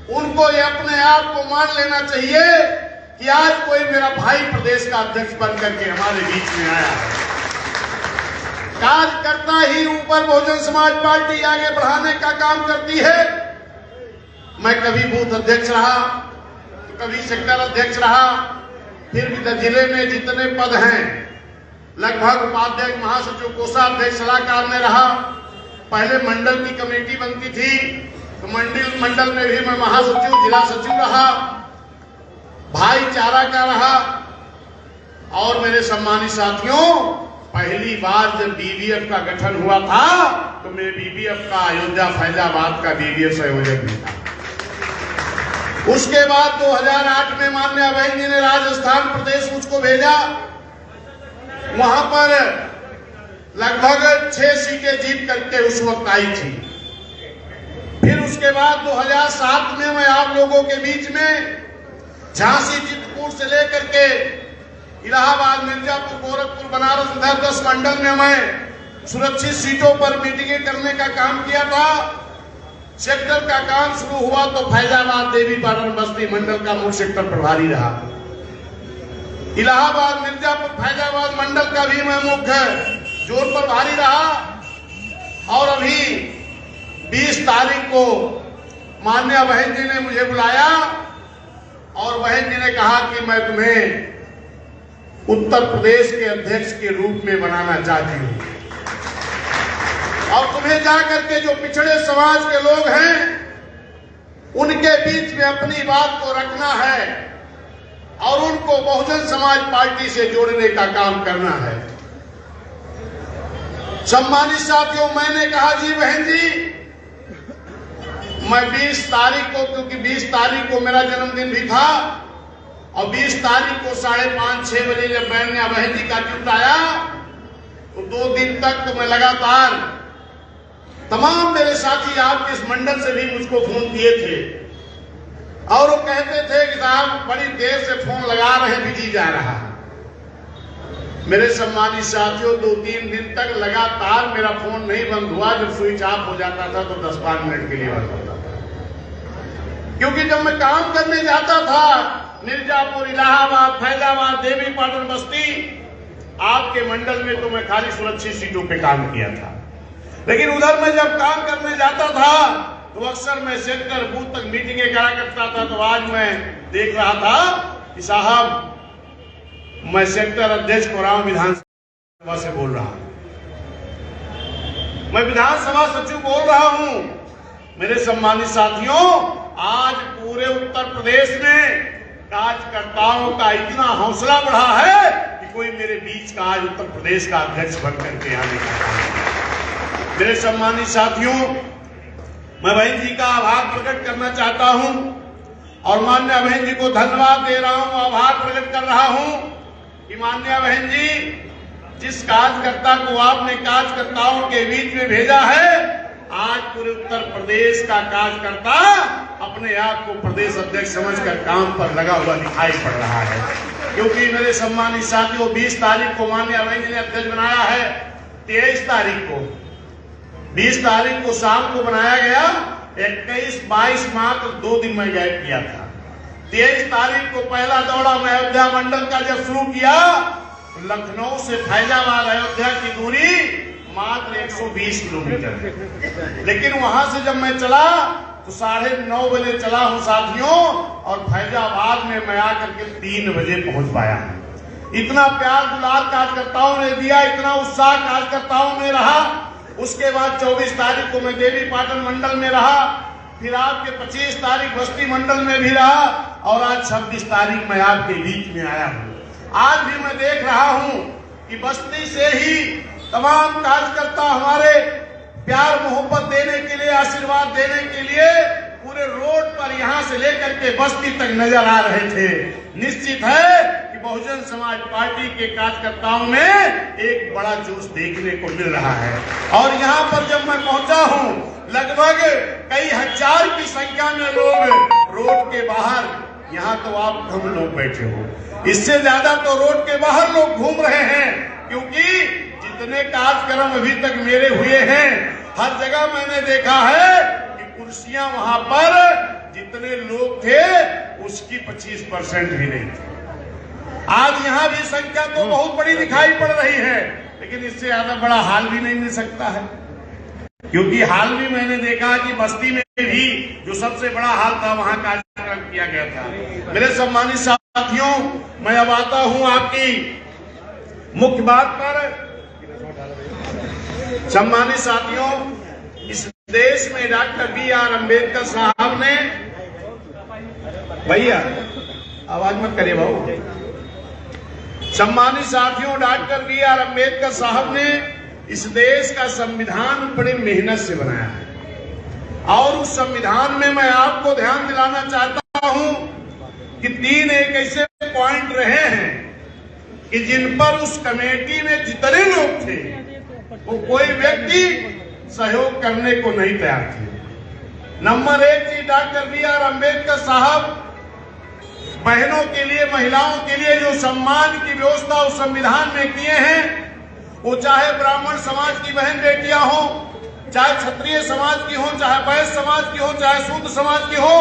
उनको ये अपने आप को मान लेना चाहिए कि आज कोई मेरा भाई प्रदेश का अध्यक्ष बन करके हमारे बीच में आया है। कार्यकर्ता ही ऊपर बहुजन समाज पार्टी आगे बढ़ाने का काम करती है। मैं कभी बूथ अध्यक्ष रहा तो कभी सेक्टर अध्यक्ष रहा, फिर भी जिले में जितने पद हैं लगभग उपाध्यक्ष, महासचिव, कोषाध्यक्ष, सलाहकार में रहा। पहले मंडल की कमेटी बनती थी तो मंडल में भी मैं महासचिव, जिला सचिव रहा, भाईचारा का रहा। और मेरे सम्मानित साथियों, पहली बार जब बीबीएफ का गठन हुआ था तो मैं बीबीएफ का अयोध्या फैजाबाद का बीबीएफ संयोजक भी था। उसके बाद 2008 में माननीय बहन जी ने राजस्थान प्रदेश मुझको भेजा। वहां पर लगभग 6 सीटें जीत करके उस वक्त आई थी। फिर उसके बाद 2007 में मैं आप लोगों के बीच में झांसी, चित्रकूट से लेकर के इलाहाबाद, मिर्जापुर, गोरखपुर, बनारस, 10 मंडल में मैं सुरक्षित सीटों पर मीटिंगें करने का काम किया था। सेक्टर का काम शुरू हुआ तो फैजाबाद, देवीपाटन, बस्ती मंडल का मूल सेक्टर प्रभारी रहा। इलाहाबाद, मिर्जापुर, फैजाबाद मंडल का भी मैं मुख्य जोर प्रभारी रहा। और अभी 20 तारीख को माननीय बहन जी ने मुझे बुलाया और बहन जी ने कहा कि मैं तुम्हें उत्तर प्रदेश के अध्यक्ष के रूप में बनाना चाहती हूं और तुम्हें जाकर के जो पिछड़े समाज के लोग हैं उनके बीच में अपनी बात को रखना है और उनको बहुजन समाज पार्टी से जोड़ने का काम करना है। सम्मानित साथियों, मैंने कहा जी बहन जी, मैं 20 तारीख को, क्योंकि 20 तारीख को मेरा जन्मदिन भी था और 20 तारीख को 5:30-6 बजे जब बहन जी का ट्वीट आया तो 2 दिन तक तो मैं लगातार, तमाम मेरे साथी आपके इस मंडल से भी मुझको फोन किए थे और वो कहते थे कि साहब बड़ी देर से फोन लगा रहे, बिजी जा रहा है। मेरे सम्मानित साथियों, 2-3 दिन तक लगातार मेरा फोन नहीं बंद हुआ। जब स्विच ऑफ हो जाता था तो 10-5 मिनट के लिए बंद होता था, क्योंकि जब मैं काम करने जाता था मिर्जापुर, इलाहाबाद, फैजाबाद, देवीपाटन, बस्ती, आपके मंडल में तो मैं खाली सुरक्षित सीटों पे काम किया था। लेकिन उधर मैं जब काम करने जाता था तो अक्सर मैं सेक्टर बूथ तक मीटिंगें करा करता था। तो आज मैं देख रहा था कि साहब, मैं सेक्टर अध्यक्ष कोराव विधानसभा से बोल रहा हूं, मैं विधानसभा सचिव बोल रहा हूं। मेरे सम्मानित साथियों, आज पूरे उत्तर प्रदेश में कार्यकर्ताओं का इतना हौसला बढ़ा है कि कोई मेरे बीच का आज उत्तर प्रदेश का अध्यक्ष बनकर के आने का। मेरे सम्मानित साथियों, मैं बहन जी का आभार प्रकट करना चाहता हूं और माननीय बहन जी को धन्यवाद दे रहा हूं, आभार प्रकट कर रहा हूं कि माननीय बहन जी, जिस कार्यकर्ता को आपने कार्यकर्ताओं के बीच में भेजा है, आज पूरे उत्तर प्रदेश का कार्यकर्ता अपने आप को प्रदेश अध्यक्ष समझकर काम पर लगा हुआ दिखाई पड़ रहा है। क्योंकि मेरे सम्मानित साथियों, 20 तारीख को माननीय बहन जी ने अध्यक्ष बनाया है। 23 तारीख को, 20 तारीख को शाम को बनाया गया, 21-22 मात्र 2 दिन में गैप किया था। 23 तारीख को पहला दौरा मैं अयोध्या मंडल का जब शुरू किया, लखनऊ से फैजाबाद अयोध्या की दूरी मात्र 120 किलोमीटर, लेकिन वहां से जब मैं चला तो 9:30 बजे चला हूं साथियों, और फैजाबाद में मैं आकर के 3 बजे पहुंच पाया हूं। इतना प्यार दुलार कार्यकर्ताओं ने दिया, इतना उत्साह कार्यकर्ताओं में रहा। उसके बाद 24 तारीख को मैं देवीपाटन मंडल में रहा, फिर आपके 25 तारीख बस्ती मंडल में भी रहा और आज 26 तारीख मैं आपके बीच में आया हूं। आज भी मैं देख रहा हूं कि बस्ती से ही तमाम कार्यकर्ता हमारे प्यार मोहब्बत देने के लिए, आशीर्वाद देने के लिए पूरे रोड पर यहां से लेकर के बस्ती तक नजर आ रहे थे। निश्चित है कि बहुजन समाज पार्टी के कार्यकर्ताओं में एक बड़ा जोश देखने को मिल रहा है। और यहां पर जब मैं पहुंचा हूं, लगभग कई हजार की संख्या में लोग रोड के बाहर, यहां तो आप हम लोग बैठे हो, इससे ज्यादा तो रोड के बाहर लोग घूम रहे हैं। क्योंकि जितने कार्यक्रम अभी तक मेरे हुए हैं, हर जगह मैंने देखा है कि कुर्सियां वहां पर जितने लोग थे उसकी 25% भी नहीं थे। आज यहाँ भी संख्या तो बहुत बड़ी दिखाई पड़ रही है, लेकिन इससे ज्यादा बड़ा हाल भी नहीं मिल सकता है, क्योंकि हाल भी मैंने देखा कि बस्ती में भी जो सबसे बड़ा हाल था वहां कार्यक्रम किया गया था। मेरे सम्मानित साथियों, मैं अब आता हूं आपकी मुख्य बात पर। सम्मानित साथियों, इस देश में डॉक्टर बी.आर. अम्बेडकर साहब ने, भैया आवाज मत करिए भाऊ। सम्मानित साथियों, डॉक्टर बी.आर. अम्बेडकर साहब ने इस देश का संविधान बड़ी मेहनत से बनाया है, और उस संविधान में मैं आपको ध्यान दिलाना चाहता हूं कि 3 एक ऐसे पॉइंट रहे हैं कि जिन पर उस कमेटी में जितने लोग थे वो कोई व्यक्ति सहयोग करने को नहीं तैयार थे। नंबर 1 थी डॉक्टर बी.आर. अम्बेडकर साहब बहनों के लिए, महिलाओं के लिए जो सम्मान की व्यवस्था उस संविधान में किए हैं, वो चाहे ब्राह्मण समाज की बहन बेटियां हो, चाहे क्षत्रिय समाज की हो, चाहे वैश्य समाज की हो, चाहे शूद्र समाज की हो,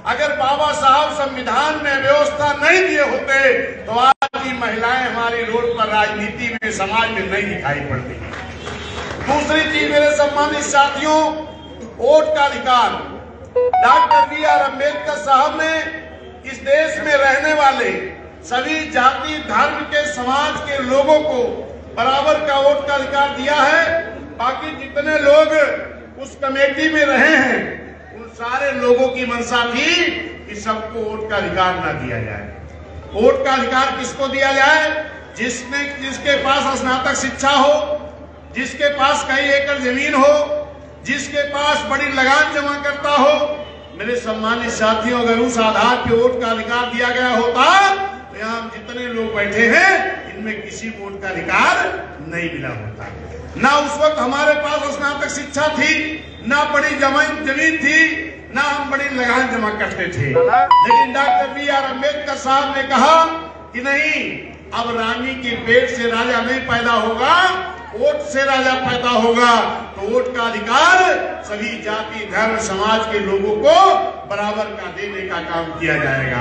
अगर बाबा साहब संविधान में व्यवस्था नहीं दिए होते तो आज की महिलाएं हमारी रोड पर राजनीति में, समाज में नहीं दिखाई पड़ती। दूसरी चीज मेरे सम्मानित साथियों, वोट का अधिकार। Doctor B R. अम्बेडकर साहब ने इस देश में रहने वाले सभी जाति धर्म के समाज के लोगों को बराबर का वोट का अधिकार दिया है। बाकी जितने लोग उस कमेटी में रहे हैं उन सारे लोगों की मंशा थी कि सबको वोट का अधिकार ना दिया जाए। वोट का अधिकार किसको दिया जाए? जिसके पास स्नातक शिक्षा हो, जिसके पास कई एकड़ जमीन हो, जिसके पास बड़ी लगान जमा करता हो। मेरे सम्मानित साथियों, अगर उस आधार पर वोट का अधिकार दिया गया होता तो यहाँ हम जितने लोग बैठे हैं इनमें किसी वोट का अधिकार नहीं मिला होता। ना उस वक्त हमारे पास स्नातक शिक्षा थी, ना बड़ी जमीन थी, ना हम बड़ी लगान जमा करते थे। लेकिन डॉक्टर बी.आर. अम्बेडकर साहब ने कहा कि नहीं, अब रानी के पेट से राजा नहीं पैदा होगा, वोट से राजा पैदा होगा। तो वोट का अधिकार सभी जाति धर्म समाज के लोगों को बराबर का देने का काम किया जाएगा।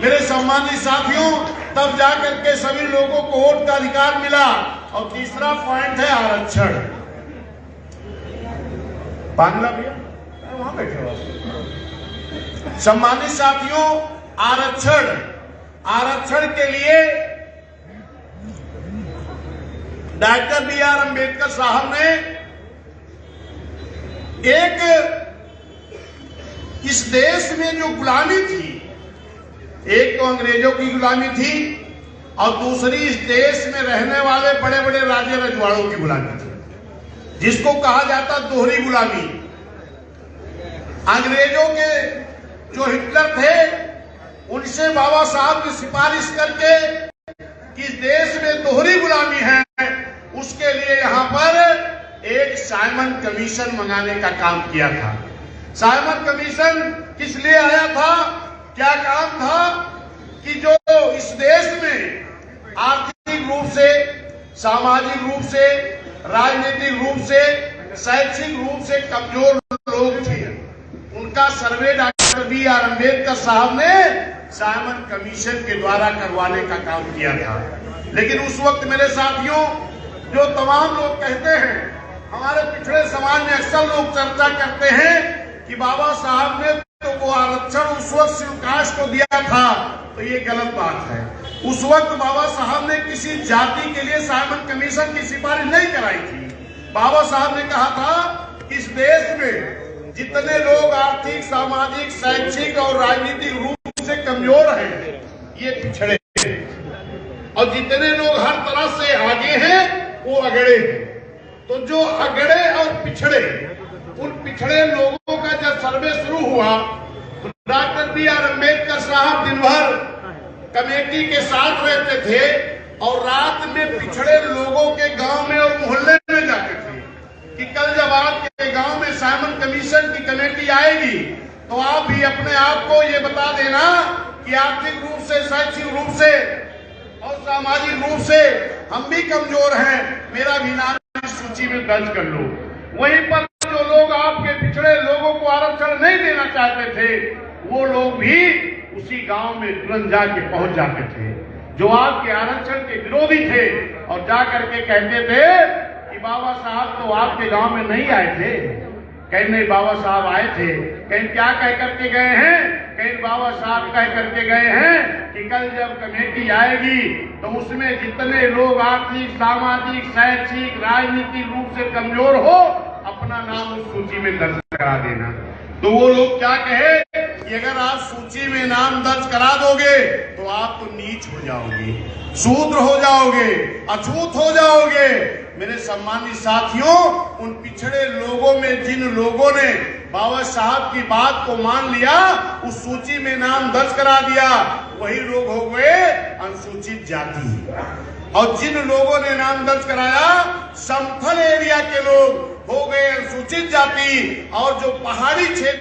मेरे सम्मानित साथियों, तब जाकर के सभी लोगों को वोट का अधिकार मिला। और तीसरा पॉइंट है आरक्षण। बांग्ला भैया वहां बैठे हो। सम्मानित साथियों, आरक्षण के लिए डॉक्टर बी.आर. अम्बेडकर साहब ने इस देश में जो गुलामी थी, एक तो अंग्रेजों की गुलामी थी और दूसरी इस देश में रहने वाले बड़े बड़े राजे रजवाड़ों की गुलामी थी, जिसको कहा जाता दोहरी गुलामी। अंग्रेजों के जो हिटलर थे उनसे बाबा साहब की सिफारिश करके कि इस देश में दोहरी गुलामी है, उसके लिए यहाँ पर एक साइमन कमीशन मंगाने का काम किया था। साइमन कमीशन किस लिए आया था? क्या काम था कि जो इस देश में आर्थिक रूप से, सामाजिक रूप से, राजनीतिक रूप से, शैक्षिक रूप से कमजोर लोग थे, उनका सर्वे डॉक्टर बी.आर. अम्बेडकर साहब ने साइमन कमीशन के द्वारा करवाने का काम किया था। लेकिन उस वक्त मेरे साथियों, जो तमाम लोग कहते हैं, हमारे पिछड़े समाज में अक्सर लोग चर्चा करते हैं कि बाबा साहब ने तो वो आरक्षण उस वक्त शिव कास्ट को दिया था, तो ये गलत बात है। उस वक्त बाबा साहब ने किसी जाति के लिए साइमन कमीशन की सिफारिश नहीं कराई थी। बाबा साहब ने कहा था कि इस देश में जितने लोग आर्थिक, सामाजिक, शैक्षिक और राजनीतिक रूप से कमजोर हैं, ये पिछड़े हैं, और जितने लोग हर तरह से आगे हैं वो अगड़े हैं। तो जो अगड़े और पिछड़े, उन पिछड़े लोगों का जब सर्वे शुरू हुआ तो डॉक्टर बी.आर. अम्बेडकर साहब दिन भर कमेटी के साथ रहते थे और रात में पिछड़े लोगों के गांव में और मोहल्ले में जाते थे कि कल जब आपके गांव में साइमन कमीशन की कमेटी आएगी तो आप भी अपने आप को ये बता देना कि आर्थिक रूप से, शैक्षिक रूप से और सामाजिक रूप से हम भी कमजोर हैं, मेरा भी नाम इस सूची में दर्ज कर लो। वहीं पर जो लोग आपके पिछड़े लोगों को आरक्षण नहीं देना चाहते थे, वो लोग भी उसी गांव में तुरंत जाके पहुंच जाते थे, जो आपके आरक्षण के विरोधी थे, और जा करके कहते थे कि बाबा साहब तो आपके गांव में नहीं आए थे। कहीं नहीं, बाबा साहब आए थे। कहीं क्या कह करके गए हैं? कहीं बाबा साहब कह करके गए हैं कि कल जब कमेटी आएगी तो उसमें जितने लोग आर्थिक, सामाजिक, शैक्षिक, राजनीतिक रूप से कमजोर हो, अपना नाम उस सूची में दर्ज करा देना। तो वो लोग क्या कहे कि अगर आप सूची में नाम दर्ज करा दोगे तो आप तो नीच हो जाओगे, शूद्र हो जाओगे, अछूत हो जाओगे। मेरे सम्मानित साथियों, उन पिछड़े लोगों में जिन लोगों ने बाबा साहब की बात को मान लिया, उस सूची में नाम दर्ज करा दिया, वही लोग हो गए अनुसूचित जाति। और जिन लोगों ने नाम दर्ज कराया, समतल एरिया के लोग हो गए अनुसूचित जाति, और जो पहाड़ी क्षेत्र